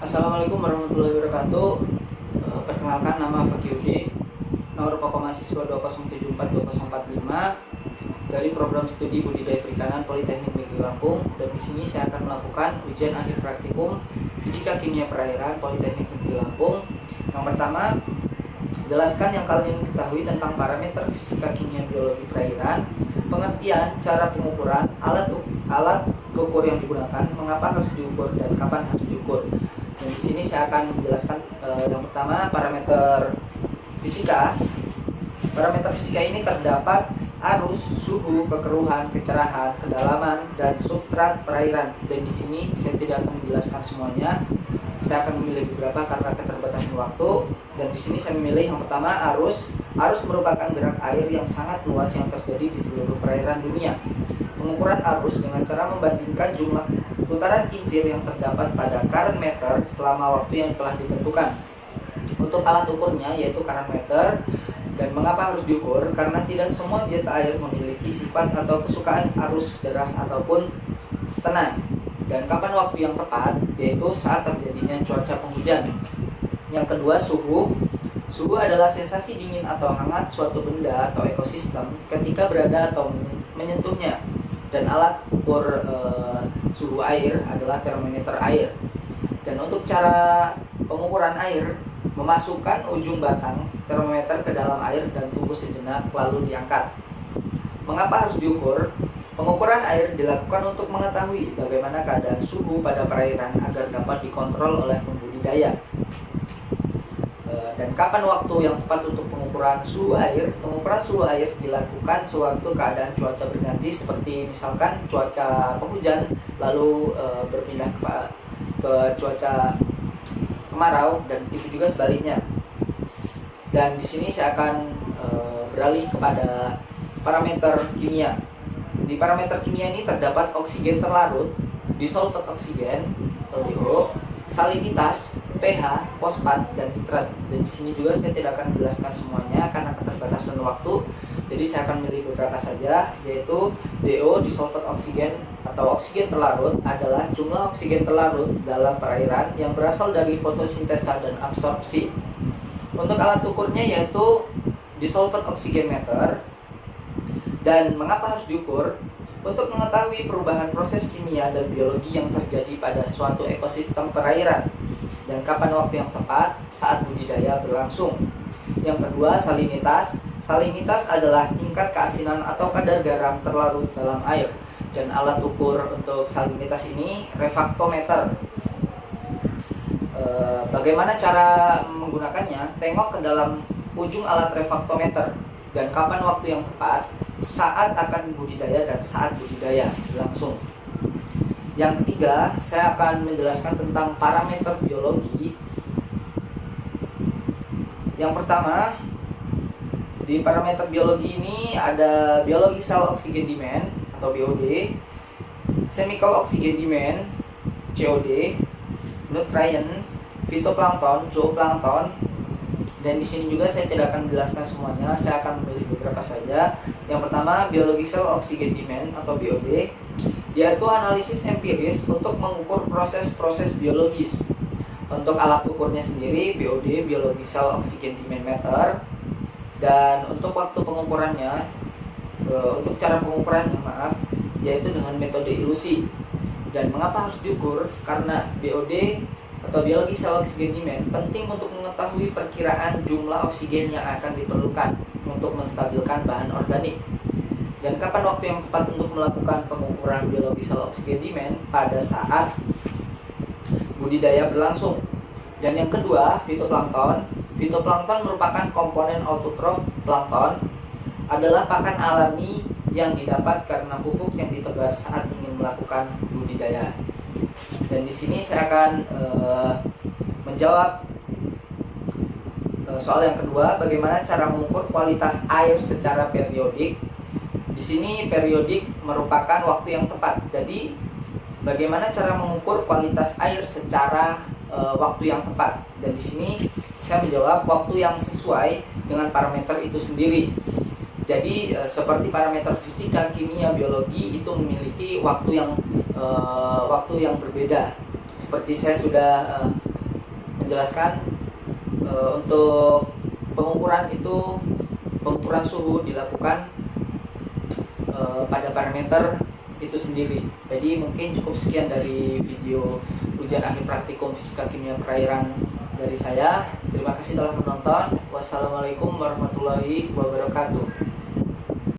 Assalamualaikum warahmatullahi wabarakatuh. Perkenalkan, nama Fakyudi, nomor Papa mahasiswa 2074245 dari program studi budidaya perikanan Politeknik Negeri Lampung. Dan di sini saya akan melakukan ujian akhir praktikum Fisika Kimia Perairan Politeknik Negeri Lampung. Yang pertama, jelaskan yang kalian ketahui tentang parameter fisika kimia biologi perairan, pengertian, cara pengukuran, alat ukur yang digunakan, mengapa harus diukur dan kapan harus diukur. Dan di sini saya akan menjelaskan yang pertama, parameter fisika. Parameter fisika ini terdapat arus, suhu, kekeruhan, kecerahan, kedalaman, dan substrat perairan. Dan di sini saya tidak akan menjelaskan semuanya. Saya akan memilih beberapa karena keterbatasan waktu. Dan di sini saya memilih yang pertama, arus. Arus merupakan gerak air yang sangat luas yang terjadi di seluruh perairan dunia. Pengukuran arus dengan cara membandingkan jumlah putaran kincir yang terdapat pada current meter selama waktu yang telah ditentukan. Untuk alat ukurnya yaitu current meter. Dan mengapa harus diukur? Karena tidak semua biota air memiliki sifat atau kesukaan arus deras ataupun tenang. Dan kapan waktu yang tepat? Yaitu saat terjadinya cuaca penghujan. Yang kedua, suhu. Suhu adalah sensasi dingin atau hangat suatu benda atau ekosistem ketika berada atau menyentuhnya. Dan alat ukur suhu air adalah termometer air. Dan untuk cara pengukuran air, memasukkan ujung batang termometer ke dalam air dan tunggu sejenak lalu diangkat. Mengapa harus diukur? Pengukuran air dilakukan untuk mengetahui bagaimana keadaan suhu pada perairan agar dapat dikontrol oleh pembudidaya. Dan kapan waktu yang tepat untuk pengukuran suhu air? Pengukuran suhu air dilakukan sewaktu keadaan cuaca berganti, seperti misalkan cuaca penghujan lalu berpindah ke cuaca kemarau, dan itu juga sebaliknya. Dan di sini saya akan beralih kepada parameter kimia. Di parameter kimia ini terdapat oksigen terlarut, dissolved oksigen atau DO, salinitas, pH, fosfat, dan nitrat. Dan di sini juga saya tidak akan menjelaskan semuanya karena keterbatasan waktu. Jadi saya akan memilih beberapa saja, yaitu DO, dissolved oksigen atau oksigen terlarut adalah jumlah oksigen terlarut dalam perairan yang berasal dari fotosintesa dan absorpsi. Untuk alat ukurnya yaitu dissolved oxigemeter. Dan mengapa harus diukur? Untuk mengetahui perubahan proses kimia dan biologi yang terjadi pada suatu ekosistem perairan. Dan kapan waktu yang tepat? Saat budidaya berlangsung. Yang kedua, salinitas. Salinitas adalah tingkat keasinan atau kadar garam terlarut dalam air. Dan alat ukur untuk salinitas ini refraktometer. Bagaimana cara menggunakannya? Tengok ke dalam ujung alat refraktometer. Dan kapan waktu yang tepat? Saat akan budidaya dan saat budidaya berlangsung. Yang ketiga, saya akan menjelaskan tentang parameter biologi. Yang pertama, di parameter biologi ini ada biological oxygen demand atau BOD, chemical oxygen demand COD, nutrient, fitoplankton, zooplankton. Dan di sini juga saya tidak akan menjelaskan semuanya, saya akan memilih beberapa saja. Yang pertama, biological oxygen demand atau BOD, yaitu analisis empiris untuk mengukur proses-proses biologis. Untuk alat ukurnya sendiri, BOD, biological oxygen demand meter. Dan untuk waktu pengukurannya, untuk cara pengukurannya yaitu dengan metode ilusi. Dan mengapa harus diukur? Karena BOD atau biological oxygen demand penting untuk mengetahui perkiraan jumlah oksigen yang akan diperlukan untuk menstabilkan bahan organik. Dan kapan waktu yang tepat untuk melakukan pengukuran biological oxygen demand? Pada saat budidaya berlangsung. Dan yang kedua, fitoplankton. Fitoplankton merupakan komponen autotrof plankton, adalah pakan alami yang didapat karena pupuk yang ditebar saat ingin melakukan budidaya. Dan di sini saya akan menjawab soal yang kedua, bagaimana cara mengukur kualitas air secara periodik. Di sini periodik merupakan waktu yang tepat. Jadi bagaimana cara mengukur kualitas air secara waktu yang tepat. Dan di sini saya menjawab waktu yang sesuai dengan parameter itu sendiri. Jadi seperti parameter fisika, kimia, biologi itu memiliki waktu yang berbeda. Seperti saya sudah menjelaskan untuk pengukuran suhu dilakukan pada parameter itu sendiri. Jadi mungkin cukup sekian dari video ujian akhir praktikum fisika kimia perairan dari saya. Terima kasih telah menonton. Wassalamualaikum warahmatullahi wabarakatuh.